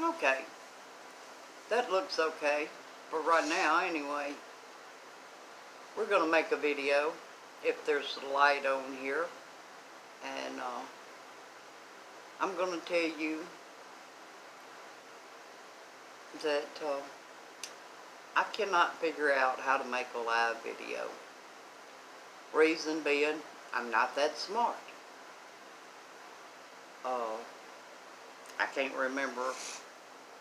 Okay, that looks okay for right now anyway. We're going to make a video if there's light on here, and I'm going to tell you that I cannot figure out how to make a live video. Reason being, I'm not that smart. I can't remember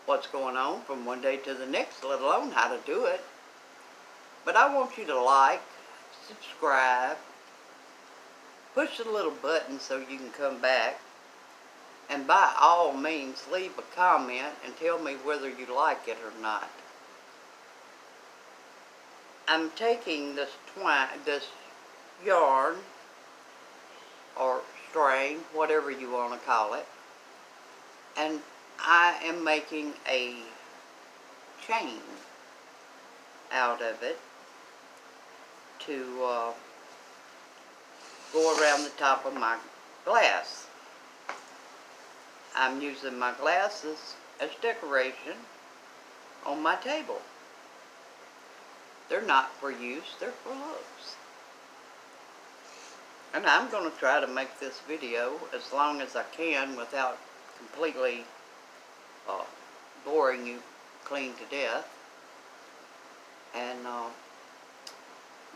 what's going on from one day to the next, let alone how to do it. But I want you to like, subscribe, push the little button so you can come back, and by all means leave a comment and tell me whether you like it or not. I'm taking this yarn or string, whatever you want to call it, and I am making a chain out of it to go around the top of my glass. I'm using my glasses as decoration on my table. They're not for use, they're for looks. And I'm going to try to make this video as long as I can without completely boring you clean to death. And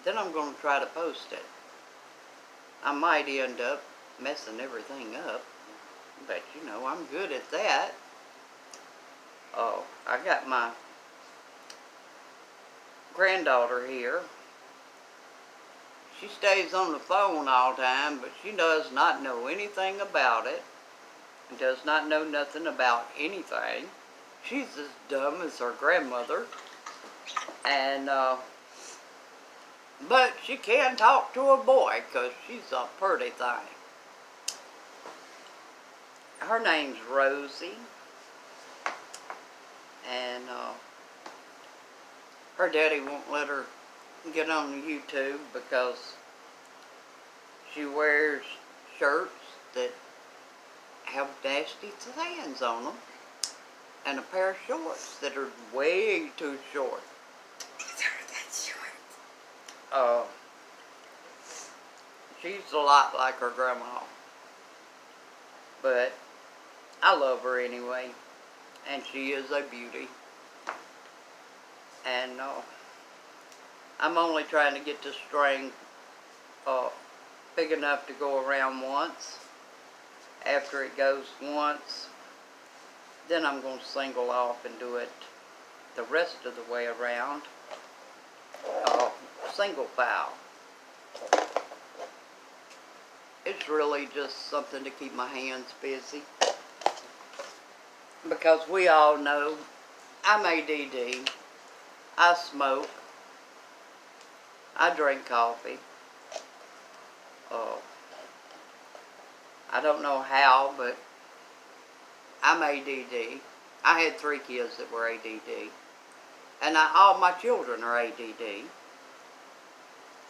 then I'm going to try to post it. I might end up messing everything up, but you know, I'm good at that. I got my granddaughter here. She stays on the phone all the time, but she does not know anything about it. And does not know nothing about anything. She's as dumb as her grandmother. And, but she can talk to a boy, because she's a pretty thing. Her name's Rosie. And, her daddy won't let her get on YouTube because she wears shirts that have nasty sands on them, and a pair of shorts that are way too short. These are that short. She's a lot like her grandma, but I love her anyway, and she is a beauty. And I'm only trying to get the string big enough to go around once. After it goes once, then I'm going to single off and do it the rest of the way around. Single file. It's really just something to keep my hands busy. Because we all know I'm ADD. I smoke. I drink coffee. I don't know how, but I'm ADD. I had 3 kids that were ADD. And all my children are ADD.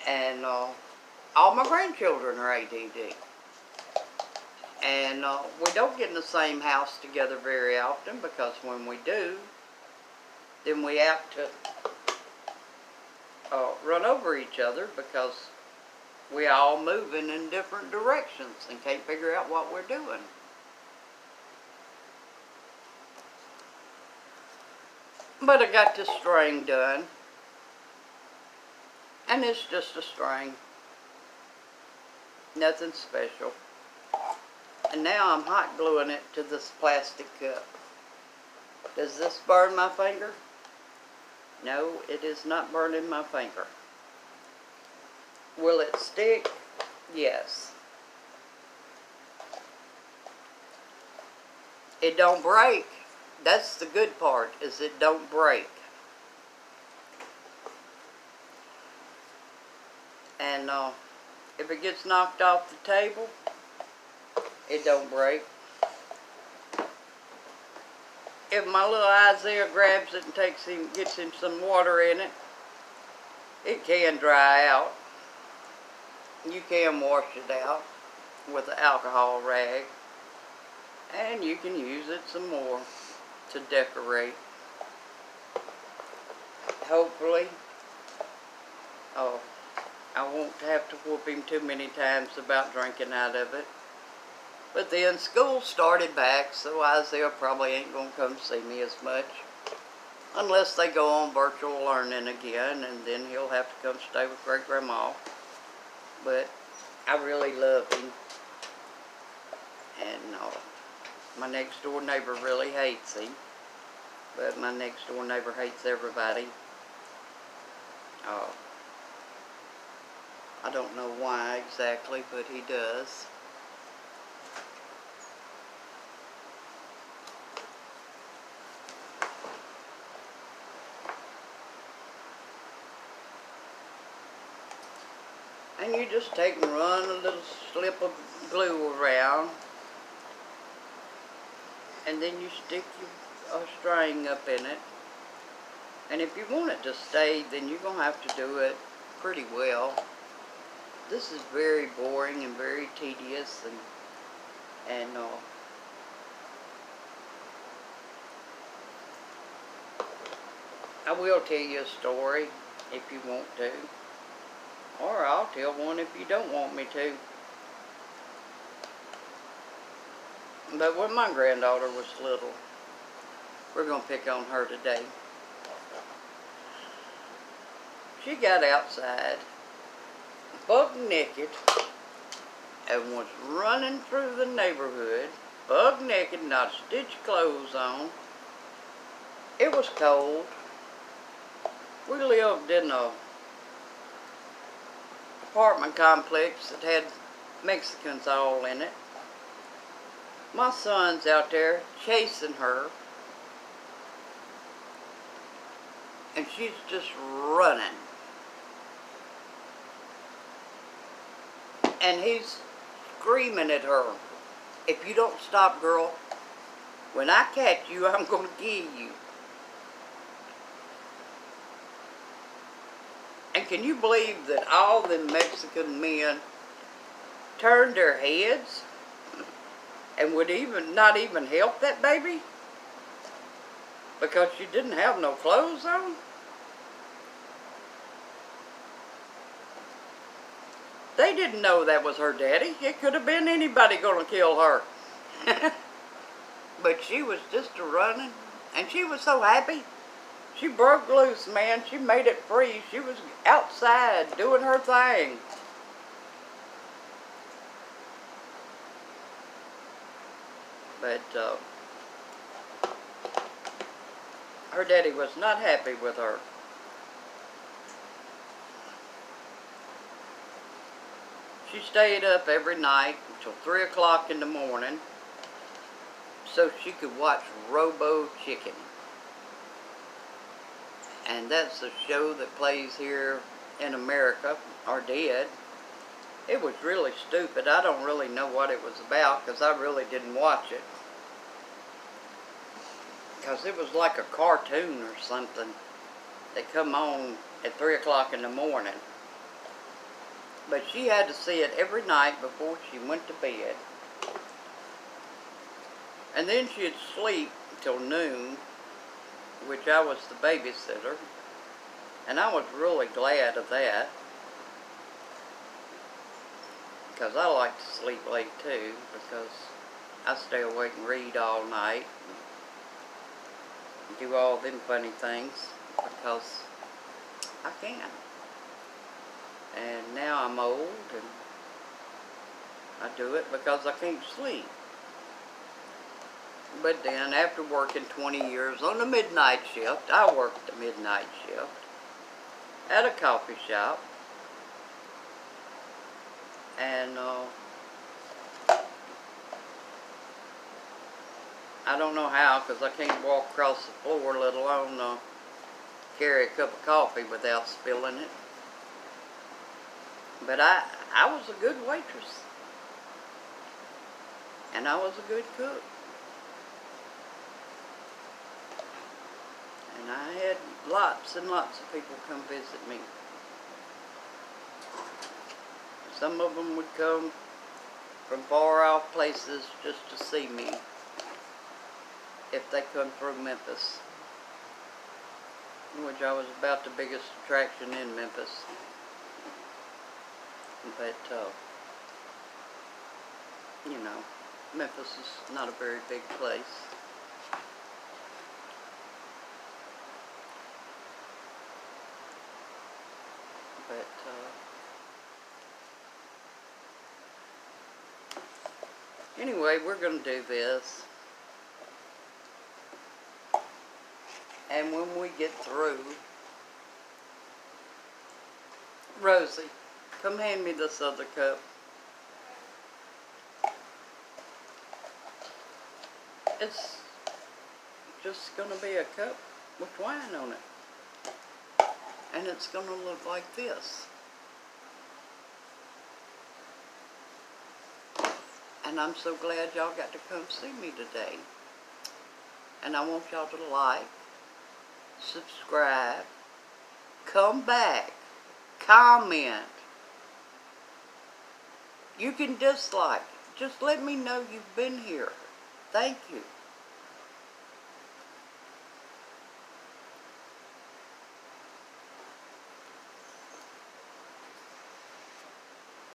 And all my grandchildren are ADD. And we don't get in the same house together very often, because when we do, then we have to run over each other, because we all moving in different directions and can't figure out what we're doing. But I got this string done, and it's just a string, nothing special. And now I'm hot gluing it to this plastic cup. Does this burn my finger? No, it is not burning my finger. Will it stick? Yes. It don't break. That's the good part, is it don't break. And if it gets knocked off the table, it don't break. If my little Isaiah grabs it and gets him some water in it, it can dry out. You can wash it out with an alcohol rag, and you can use it some more. to decorate. Hopefully, oh, I won't have to whoop him too many times about drinking out of it. But then school started back, so Isaiah probably ain't going to come see me as much. Unless they go on virtual learning again, and then he'll have to come stay with Great Grandma. But I really love him. And my next door neighbor really hates him. But my next door neighbor hates everybody. I don't know why exactly, but he does. And you just take and run a little slip of glue around, and then you stick a string up in it. And if you want it to stay, then you're going to have to do it pretty well. This is very boring and very tedious, and I will tell you a story if you want to. Or I'll tell one if you don't want me to. But when my granddaughter was little, we're going to pick on her today. She got outside, buck naked, and was running through the neighborhood, buck naked, not a stitch of clothes on. It was cold. We lived in a apartment complex that had Mexicans all in it. My son's out there chasing her, and she's just running. And he's screaming at her, "If you don't stop, girl, when I catch you, I'm going to kill you." And can you believe that all the Mexican men turned their heads and would not even help that baby because she didn't have no clothes on? They didn't know that was her daddy. It could have been anybody going to kill her. But she was just running, and she was so happy. She broke loose, man. She made it free. She was outside doing her thing. But her daddy was not happy with her. She stayed up every night until 3 o'clock in the morning so she could watch Robo Chicken. And that's a show that plays here in America, or did. It was really stupid. I don't really know what it was about because I really didn't watch it. Because it was like a cartoon or something that come on at 3 o'clock in the morning. But she had to see it every night before she went to bed. And then she'd sleep till noon, which I was the babysitter, and I was really glad of that, because I like to sleep late too, because I stay awake and read all night, and do all them funny things, because I can. And now I'm old, and I do it because I can't sleep. But then, after working 20 years on the midnight shift, I worked the midnight shift at a coffee shop. And I don't know how, because I can't walk across the floor, let alone carry a cup of coffee without spilling it. But I was a good waitress. And I was a good cook. And I had lots and lots of people come visit me. Some of them would come from far off places just to see me. if they come through Memphis, which I was about the biggest attraction in Memphis. But, you know, Memphis is not a very big place. But, anyway, we're going to do this. And when we get through, Rosie, come hand me this other cup. It's just going to be a cup with wine on it. And it's going to look like this. And I'm so glad y'all got to come see me today. And I want y'all to like, subscribe, come back, comment. You can dislike. Just let me know you've been here. Thank you.